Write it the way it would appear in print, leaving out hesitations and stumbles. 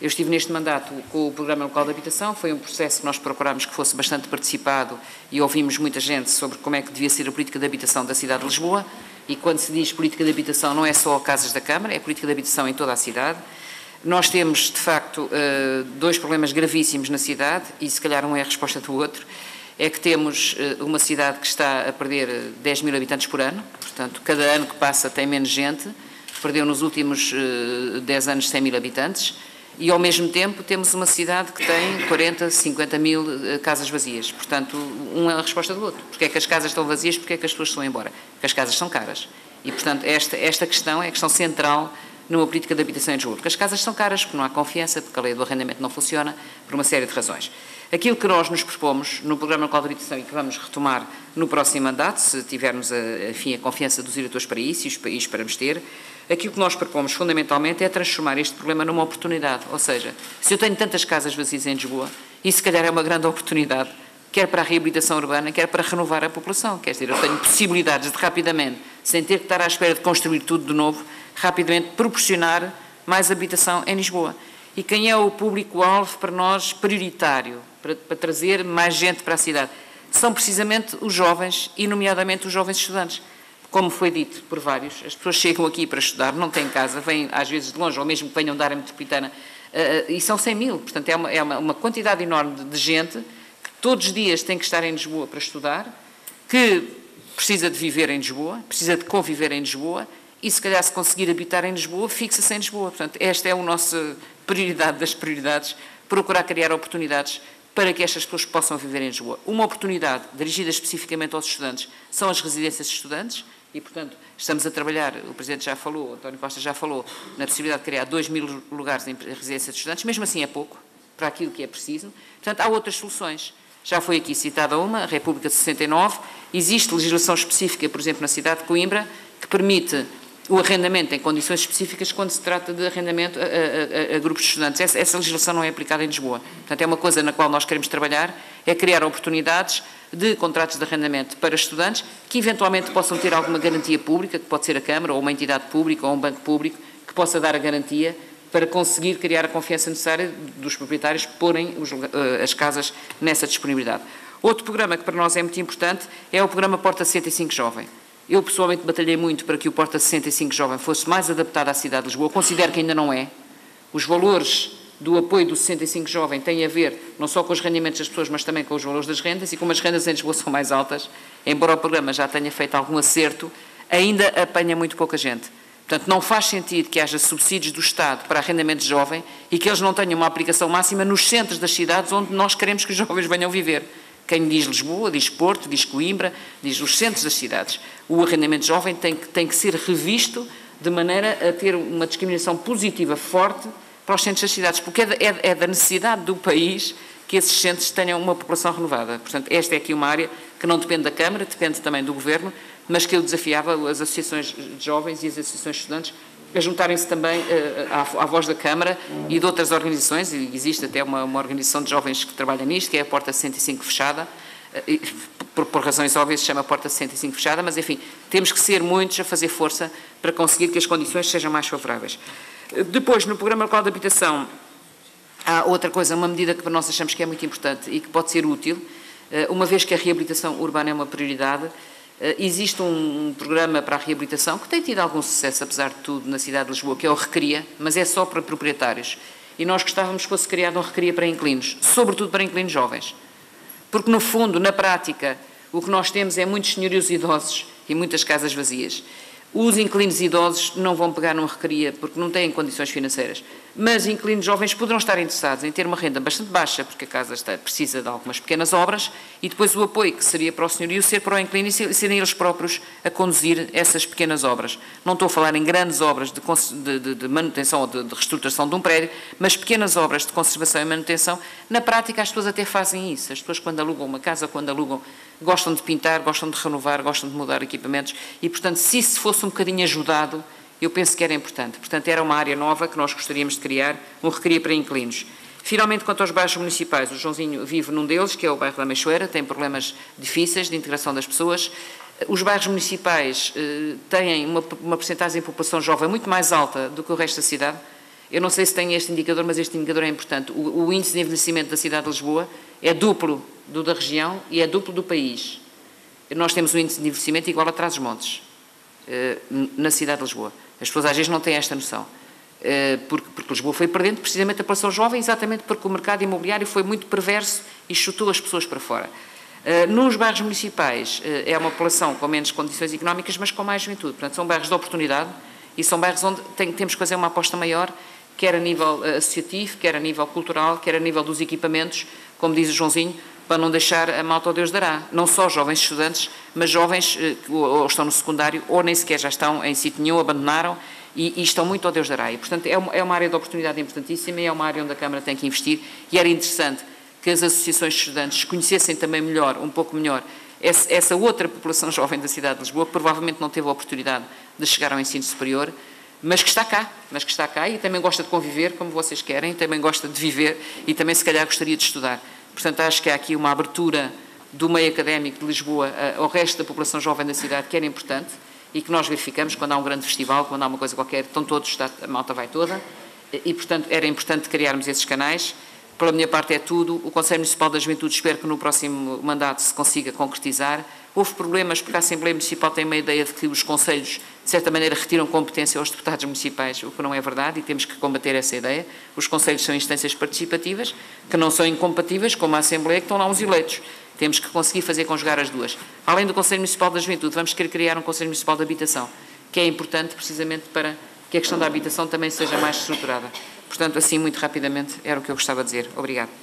Eu estive neste mandato com o Programa Local de Habitação, foi um processo que nós procurámos que fosse bastante participado e ouvimos muita gente sobre como é que devia ser a política de habitação da cidade de Lisboa, e quando se diz política de habitação não é só casas da Câmara, é política de habitação em toda a cidade. Nós temos, de facto, dois problemas gravíssimos na cidade, e se calhar um é a resposta do outro, é que temos uma cidade que está a perder 10 mil habitantes por ano, portanto, cada ano que passa tem menos gente, perdeu nos últimos 10 anos 100 mil habitantes, e ao mesmo tempo temos uma cidade que tem 40, 50 mil casas vazias. Portanto, uma é a resposta do outro. Porque é que as casas estão vazias, porque é que as pessoas estão embora? Porque as casas são caras. E, portanto, esta questão é a questão central numa política de habitação em Lisboa. Porque as casas são caras, porque não há confiança, porque a lei do arrendamento não funciona, por uma série de razões. Aquilo que nós nos propomos no Programa Local de Habitação e que vamos retomar no próximo mandato, se tivermos, enfim, a confiança dos eleitores para isso, e esperamos ter, aquilo que nós propomos fundamentalmente é transformar este problema numa oportunidade. Ou seja, se eu tenho tantas casas vazias em Lisboa, isso se calhar é uma grande oportunidade, quer para a reabilitação urbana, quer para renovar a população. Quer dizer, eu tenho possibilidades de rapidamente, sem ter que estar à espera de construir tudo de novo, rapidamente proporcionar mais habitação em Lisboa. E quem é o público-alvo para nós prioritário, para trazer mais gente para a cidade? São precisamente os jovens, e nomeadamente os jovens estudantes. Como foi dito por vários, as pessoas chegam aqui para estudar, não têm casa, vêm às vezes de longe, ou mesmo que venham da área metropolitana, e são 100 mil. Portanto, é uma quantidade enorme de gente que todos os dias tem que estar em Lisboa para estudar, que precisa de viver em Lisboa, precisa de conviver em Lisboa, e se calhar se conseguir habitar em Lisboa, fixa-se em Lisboa. Portanto, esta é a nossa prioridade das prioridades, procurar criar oportunidades para que estas pessoas possam viver em Lisboa. Uma oportunidade dirigida especificamente aos estudantes são as residências de estudantes e, portanto, estamos a trabalhar, o Presidente já falou, o António Costa já falou, na possibilidade de criar 2 mil lugares em residências de estudantes, mesmo assim é pouco, para aquilo que é preciso. Portanto, há outras soluções. Já foi aqui citada uma, a República de 69, existe legislação específica, por exemplo, na cidade de Coimbra, que permite o arrendamento em condições específicas quando se trata de arrendamento a grupos de estudantes. Essa legislação não é aplicada em Lisboa. Portanto, é uma coisa na qual nós queremos trabalhar, é criar oportunidades de contratos de arrendamento para estudantes que eventualmente possam ter alguma garantia pública, que pode ser a Câmara ou uma entidade pública ou um banco público, que possa dar a garantia para conseguir criar a confiança necessária dos proprietários porem as casas nessa disponibilidade. Outro programa que para nós é muito importante é o programa Porta 65 Jovem. Eu, pessoalmente, batalhei muito para que o Porta 65 Jovem fosse mais adaptado à cidade de Lisboa. Considero que ainda não é. Os valores do apoio do 65 Jovem têm a ver não só com os rendimentos das pessoas, mas também com os valores das rendas, e como as rendas em Lisboa são mais altas, embora o programa já tenha feito algum acerto, ainda apanha muito pouca gente. Portanto, não faz sentido que haja subsídios do Estado para arrendamento jovem e que eles não tenham uma aplicação máxima nos centros das cidades onde nós queremos que os jovens venham viver. Quem diz Lisboa, diz Porto, diz Coimbra, diz os centros das cidades. O arrendamento jovem tem que ser revisto de maneira a ter uma discriminação positiva forte para os centros das cidades, porque é da necessidade do país que esses centros tenham uma população renovada. Portanto, esta é aqui uma área que não depende da Câmara, depende também do Governo, mas que eu desafiava as associações de jovens e as associações de estudantes a juntarem-se também à voz da Câmara e de outras organizações, e existe até uma organização de jovens que trabalha nisto, que é a Porta 65 Fechada, por razões óbvias se chama Porta 65 Fechada, mas enfim, temos que ser muitos a fazer força para conseguir que as condições sejam mais favoráveis. Depois, no Programa Local de Habitação, há outra coisa, uma medida que para nós achamos que é muito importante e que pode ser útil, uma vez que a reabilitação urbana é uma prioridade. Existe um programa para a reabilitação que tem tido algum sucesso, apesar de tudo, na cidade de Lisboa, que é o Recria, mas é só para proprietários. E nós gostávamos que fosse criado um Recria para inquilinos, sobretudo para inquilinos jovens. Porque, no fundo, na prática, o que nós temos é muitos senhorios idosos e muitas casas vazias. Os inquilinos idosos não vão pegar num Recria porque não têm condições financeiras, mas inquilinos jovens poderão estar interessados em ter uma renda bastante baixa, porque a casa precisa de algumas pequenas obras, e depois o apoio que seria para o senhorio ser para o inquilino e serem eles próprios a conduzir essas pequenas obras. Não estou a falar em grandes obras de manutenção ou de reestruturação de um prédio, mas pequenas obras de conservação e manutenção. Na prática as pessoas até fazem isso. As pessoas quando alugam uma casa, quando alugam, gostam de pintar, gostam de renovar, gostam de mudar equipamentos e, portanto, se isso fosse um bocadinho ajudado, eu penso que era importante. Portanto, era uma área nova que nós gostaríamos de criar, um Recria para inquilinos. Finalmente, quanto aos bairros municipais, o Joãozinho vive num deles, que é o bairro da Meixoeira, tem problemas difíceis de integração das pessoas. Os bairros municipais têm uma percentagem de população jovem muito mais alta do que o resto da cidade. Eu não sei se tem este indicador, mas este indicador é importante. O índice de envelhecimento da cidade de Lisboa é duplo do da região e é duplo do país. Nós temos um índice de envelhecimento igual a Trás-os-Montes, na cidade de Lisboa. As pessoas às vezes não têm esta noção. Porque Lisboa foi perdendo precisamente a população jovem, exatamente porque o mercado imobiliário foi muito perverso e chutou as pessoas para fora. Nos bairros municipais é uma população com menos condições económicas, mas com mais juventude. Portanto, são bairros de oportunidade e são bairros onde temos que fazer uma aposta maior, quer a nível associativo, quer a nível cultural, quer a nível dos equipamentos, como diz o Joãozinho, para não deixar a malta ao Deus dará. Não só jovens estudantes, mas jovens que ou estão no secundário ou nem sequer já estão em sítio nenhum, abandonaram e estão muito ao Deus dará. E, portanto, é uma área de oportunidade importantíssima e é uma área onde a Câmara tem que investir e era interessante que as associações de estudantes conhecessem também melhor, um pouco melhor, essa outra população jovem da cidade de Lisboa, que provavelmente não teve a oportunidade de chegar ao ensino superior, mas que está cá e também gosta de conviver, como vocês querem, também gosta de viver e também, se calhar, gostaria de estudar. Portanto, acho que há aqui uma abertura do meio académico de Lisboa ao resto da população jovem da cidade, que era importante e que nós verificamos quando há um grande festival, quando há uma coisa qualquer, estão todos, a malta vai toda e, portanto, era importante criarmos esses canais. Pela minha parte é tudo. O Conselho Municipal da Juventude espero que no próximo mandato se consiga concretizar. Houve problemas porque a Assembleia Municipal tem uma ideia de que os conselhos, de certa maneira, retiram competência aos deputados municipais, o que não é verdade e temos que combater essa ideia. Os conselhos são instâncias participativas que não são incompatíveis com a Assembleia, que estão lá uns eleitos. Temos que conseguir fazer conjugar as duas. Além do Conselho Municipal da Juventude, vamos querer criar um Conselho Municipal de Habitação, que é importante precisamente para que a questão da habitação também seja mais estruturada. Portanto, assim, muito rapidamente, era o que eu gostava de dizer. Obrigada.